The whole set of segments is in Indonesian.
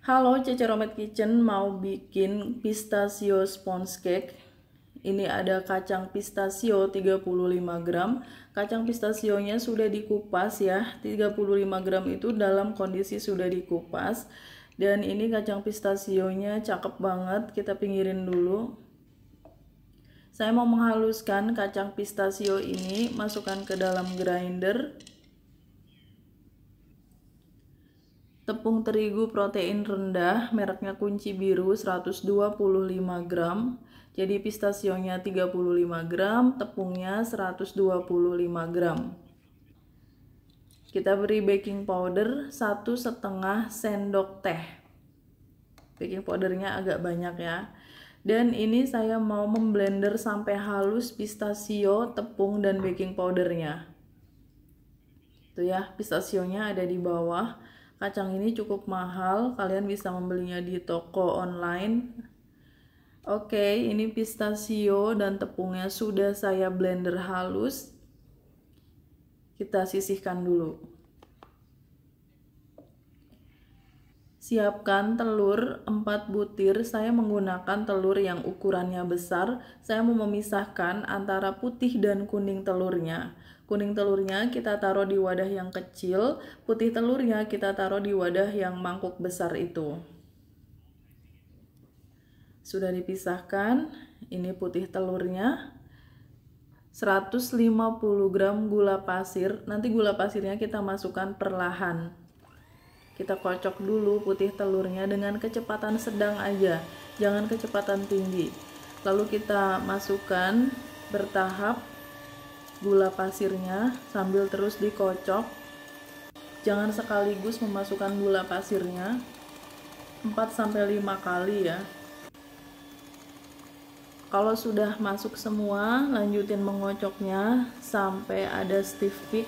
Halo, Cece Romet Kitchen mau bikin pistachio sponge cake. Ini ada kacang pistachio 35 gram. Kacang pistasionya sudah dikupas ya. 35 gram itu dalam kondisi sudah dikupas. Dan ini kacang pistasionya cakep banget. Kita pinggirin dulu. Saya mau menghaluskan kacang pistachio ini, masukkan ke dalam grinder. Tepung terigu protein rendah, mereknya Kunci Biru 125 gram. Jadi pistasionya 35 gram, tepungnya 125 gram. Kita beri baking powder 1,5 sendok teh. Baking powdernya agak banyak ya. Dan ini saya mau memblender sampai halus pistachio, tepung, dan baking powdernya. Tuh ya, pistasionya ada di bawah. Kacang ini cukup mahal, kalian bisa membelinya di toko online. Oke, ini pistachio dan tepungnya sudah saya blender halus. Kita sisihkan dulu. Siapkan telur 4 butir. Saya menggunakan telur yang ukurannya besar. Saya mau memisahkan antara putih dan kuning telurnya. Kuning telurnya kita taruh di wadah yang kecil, putih telurnya kita taruh di wadah yang mangkuk besar itu. Sudah dipisahkan, ini putih telurnya. 150 gram gula pasir. Nanti gula pasirnya kita masukkan perlahan. Kita kocok dulu putih telurnya dengan kecepatan sedang aja, jangan kecepatan tinggi. Lalu kita masukkan bertahap gula pasirnya sambil terus dikocok. Jangan sekaligus memasukkan gula pasirnya, 4-5 kali ya. Kalau sudah masuk semua, lanjutin mengocoknya sampai ada stiff peak,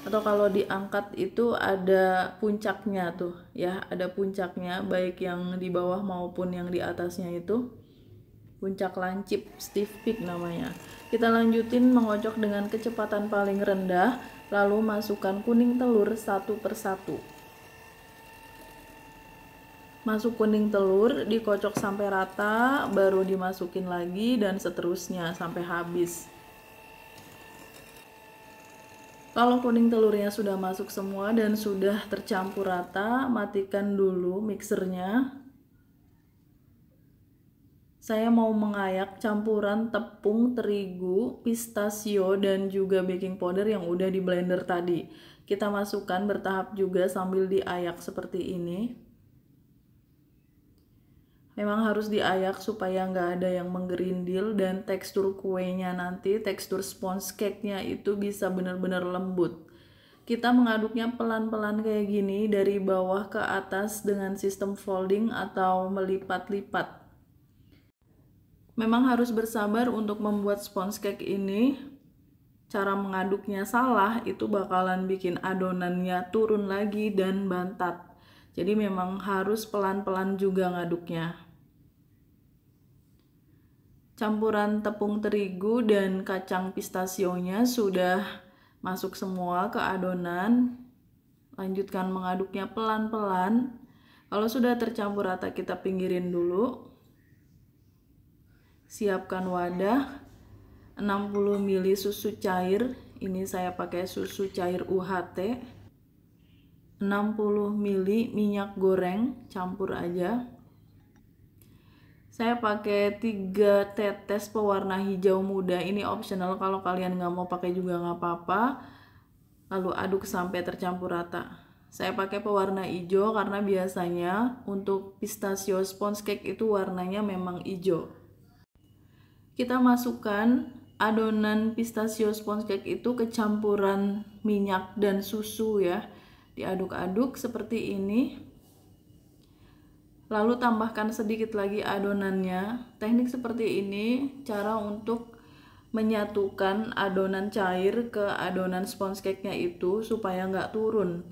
atau kalau diangkat itu ada puncaknya tuh ya, ada puncaknya, baik yang di bawah maupun yang di atasnya itu puncak lancip, stiff peak namanya. Kita lanjutin mengocok dengan kecepatan paling rendah, lalu masukkan kuning telur satu persatu. Masuk kuning telur, dikocok sampai rata, baru dimasukin lagi, dan seterusnya sampai habis. Kalau kuning telurnya sudah masuk semua dan sudah tercampur rata, matikan dulu mixernya. Saya mau mengayak campuran tepung terigu, pistachio, dan juga baking powder yang udah di blender tadi. Kita masukkan bertahap juga sambil diayak seperti ini. Memang harus diayak supaya nggak ada yang menggerindil, dan tekstur kuenya nanti, tekstur sponge cake-nya itu bisa benar-benar lembut. Kita mengaduknya pelan-pelan kayak gini dari bawah ke atas dengan sistem folding atau melipat-lipat. Memang harus bersabar untuk membuat sponge cake ini. Cara mengaduknya salah itu bakalan bikin adonannya turun lagi dan bantat. Jadi memang harus pelan-pelan juga ngaduknya. Campuran tepung terigu dan kacang pistasionya sudah masuk semua ke adonan. Lanjutkan mengaduknya pelan-pelan. Kalau sudah tercampur rata, kita pinggirin dulu. Siapkan wadah, 60 ml susu cair. Ini saya pakai susu cair UHT. 60 ml minyak goreng, campur aja. Saya pakai 3 tetes pewarna hijau muda. Ini optional, kalau kalian nggak mau pakai juga nggak apa-apa. Lalu aduk sampai tercampur rata. Saya pakai pewarna hijau karena biasanya untuk pistachio sponge cake itu warnanya memang hijau. Kita masukkan adonan pistachio sponge cake itu ke campuran minyak dan susu ya. Diaduk-aduk seperti ini. Lalu tambahkan sedikit lagi adonannya. Teknik seperti ini cara untuk menyatukan adonan cair ke adonan sponge cake-nya itu supaya nggak turun.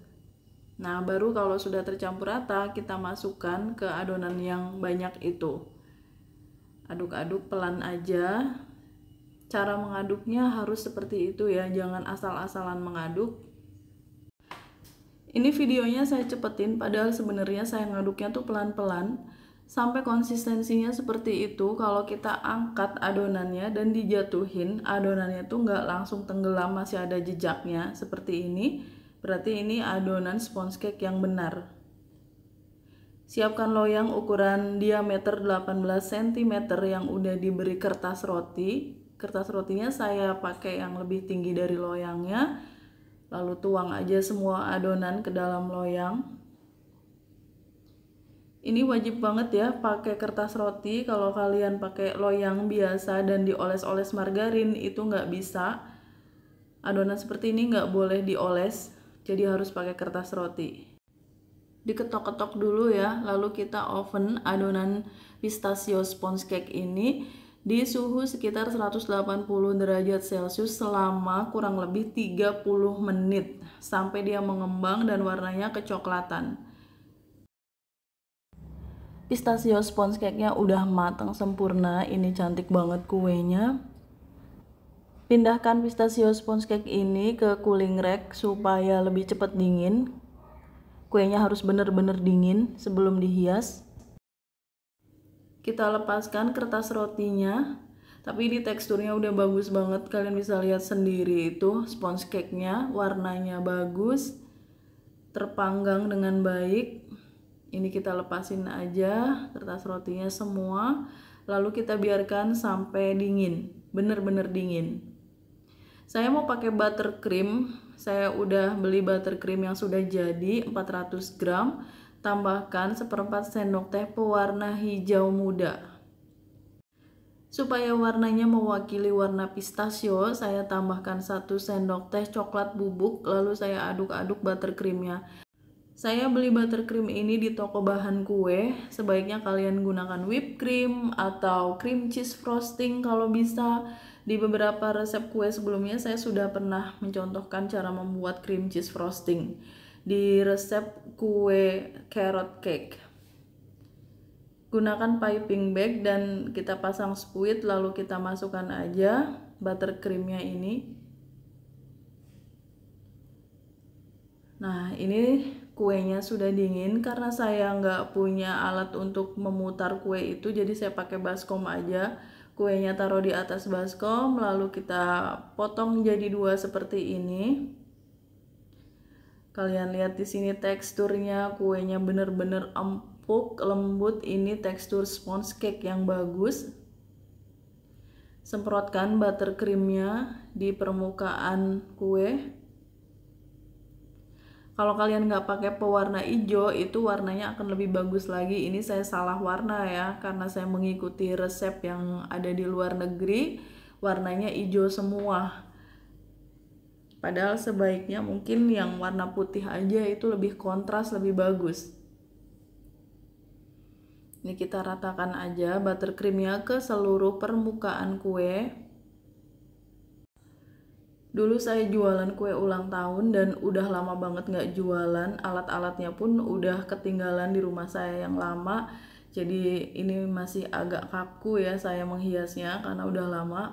Nah, baru kalau sudah tercampur rata, kita masukkan ke adonan yang banyak itu. Aduk-aduk pelan aja. Cara mengaduknya harus seperti itu ya, jangan asal-asalan mengaduk. Ini videonya saya cepetin, padahal sebenarnya saya ngaduknya tuh pelan-pelan sampai konsistensinya seperti itu. Kalau kita angkat adonannya dan dijatuhin, adonannya tuh nggak langsung tenggelam, masih ada jejaknya seperti ini. Berarti ini adonan sponge cake yang benar. Siapkan loyang ukuran diameter 18 cm yang udah diberi kertas roti. Kertas rotinya saya pakai yang lebih tinggi dari loyangnya. Lalu tuang aja semua adonan ke dalam loyang. Ini wajib banget ya pakai kertas roti. Kalau kalian pakai loyang biasa dan dioles-oles margarin itu nggak bisa. Adonan seperti ini nggak boleh dioles, jadi harus pakai kertas roti. Diketok-ketok dulu ya, lalu kita oven adonan pistachio sponge cake ini di suhu sekitar 180 derajat Celcius selama kurang lebih 30 menit sampai dia mengembang dan warnanya kecoklatan. Pistachio sponge cake-nya udah matang sempurna, ini cantik banget kuenya. Pindahkan pistachio sponge cake ini ke cooling rack supaya lebih cepat dingin. Kuenya harus bener-bener dingin sebelum dihias. Kita lepaskan kertas rotinya, tapi ini teksturnya udah bagus banget, kalian bisa lihat sendiri itu sponge cake-nya warnanya bagus, terpanggang dengan baik. Ini kita lepasin aja kertas rotinya semua, lalu kita biarkan sampai dingin, bener-bener dingin. Saya mau pakai buttercream, saya udah beli buttercream yang sudah jadi 400 gram, tambahkan 1/4 sendok teh pewarna hijau muda. Supaya warnanya mewakili warna pistachio, saya tambahkan 1 sendok teh coklat bubuk, lalu saya aduk-aduk buttercreamnya. Saya beli buttercream ini di toko bahan kue, sebaiknya kalian gunakan whipped cream atau cream cheese frosting kalau bisa. Di beberapa resep kue sebelumnya saya sudah pernah mencontohkan cara membuat cream cheese frosting di resep kue carrot cake. Gunakan piping bag dan kita pasang spuit, lalu kita masukkan aja buttercreamnya ini. Nah, ini kuenya sudah dingin. Karena saya nggak punya alat untuk memutar kue itu, jadi saya pakai baskom aja. Kuenya taruh di atas baskom, lalu kita potong jadi 2 seperti ini. Kalian lihat di sini teksturnya, kuenya bener-bener empuk, lembut. Ini tekstur sponge cake yang bagus. Semprotkan buttercreamnya di permukaan kue. Kalau kalian nggak pakai pewarna hijau, itu warnanya akan lebih bagus lagi. Ini saya salah warna ya, karena saya mengikuti resep yang ada di luar negeri, warnanya hijau semua. Padahal sebaiknya mungkin yang warna putih aja, itu lebih kontras, lebih bagus. Ini kita ratakan aja buttercreamnya ke seluruh permukaan kue. Dulu saya jualan kue ulang tahun dan udah lama banget nggak jualan, alat-alatnya pun udah ketinggalan di rumah saya yang lama, jadi ini masih agak kaku ya saya menghiasnya karena udah lama.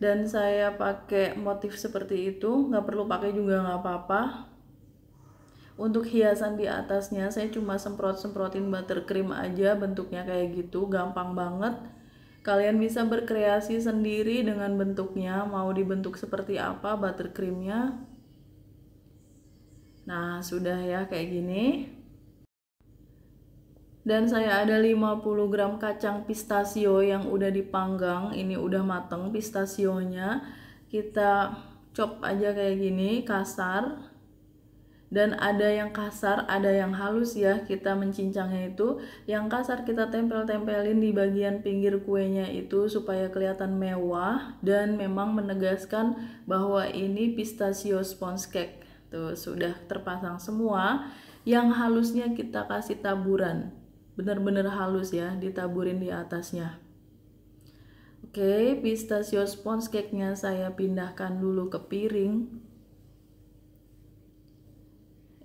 Dan saya pakai motif seperti itu, nggak perlu pakai juga nggak apa-apa. Untuk hiasan di atasnya saya cuma semprot-semprotin buttercream aja, bentuknya kayak gitu, gampang banget. Kalian bisa berkreasi sendiri dengan bentuknya, mau dibentuk seperti apa buttercreamnya. Nah, sudah ya kayak gini. Dan saya ada 50 gram kacang pistachio yang udah dipanggang, ini udah mateng pistachionya. Kita chop aja kayak gini, kasar. Dan ada yang kasar, ada yang halus ya, kita mencincangnya itu. Yang kasar kita tempel-tempelin di bagian pinggir kuenya itu supaya kelihatan mewah dan memang menegaskan bahwa ini pistachio sponge cake. Tuh, sudah terpasang semua. Yang halusnya kita kasih taburan, benar-benar halus ya, ditaburin di atasnya. Oke, pistachio sponge cake-nya saya pindahkan dulu ke piring.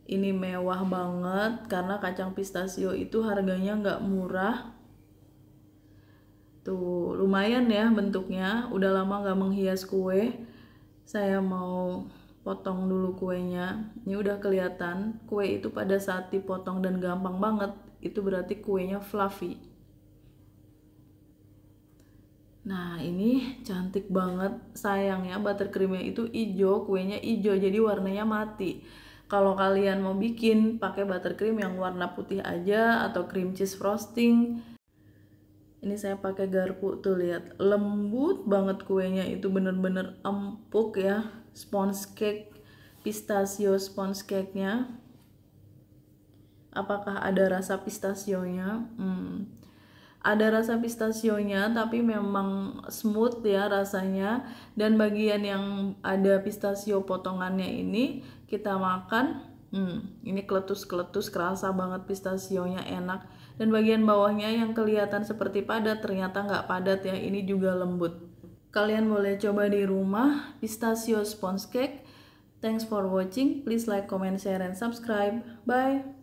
Ini mewah banget karena kacang pistachio itu harganya nggak murah. Tuh, lumayan ya bentuknya. Udah lama nggak menghias kue. Saya mau potong dulu kuenya. Ini udah kelihatan kue itu pada saat dipotong dan gampang banget, itu berarti kuenya fluffy. Nah ini cantik banget. Sayangnya buttercreamnya itu hijau, kuenya hijau, jadi warnanya mati. Kalau kalian mau bikin pakai buttercream yang warna putih aja atau cream cheese frosting. Ini saya pakai garpu, tuh lihat lembut banget kuenya, itu bener-bener empuk ya. Sponge cake, pistachio sponge cake nya. Apakah ada rasa pistasionya? Ada rasa pistasionya, tapi memang smooth ya rasanya. Dan bagian yang ada pistachio potongannya ini kita makan, ini keletus-keletus, kerasa banget pistasionya, enak. Dan bagian bawahnya yang kelihatan seperti padat ternyata nggak padat ya, ini juga lembut. Kalian boleh coba di rumah pistachio sponge cake. Thanks for watching. Please like, comment, share, and subscribe. Bye.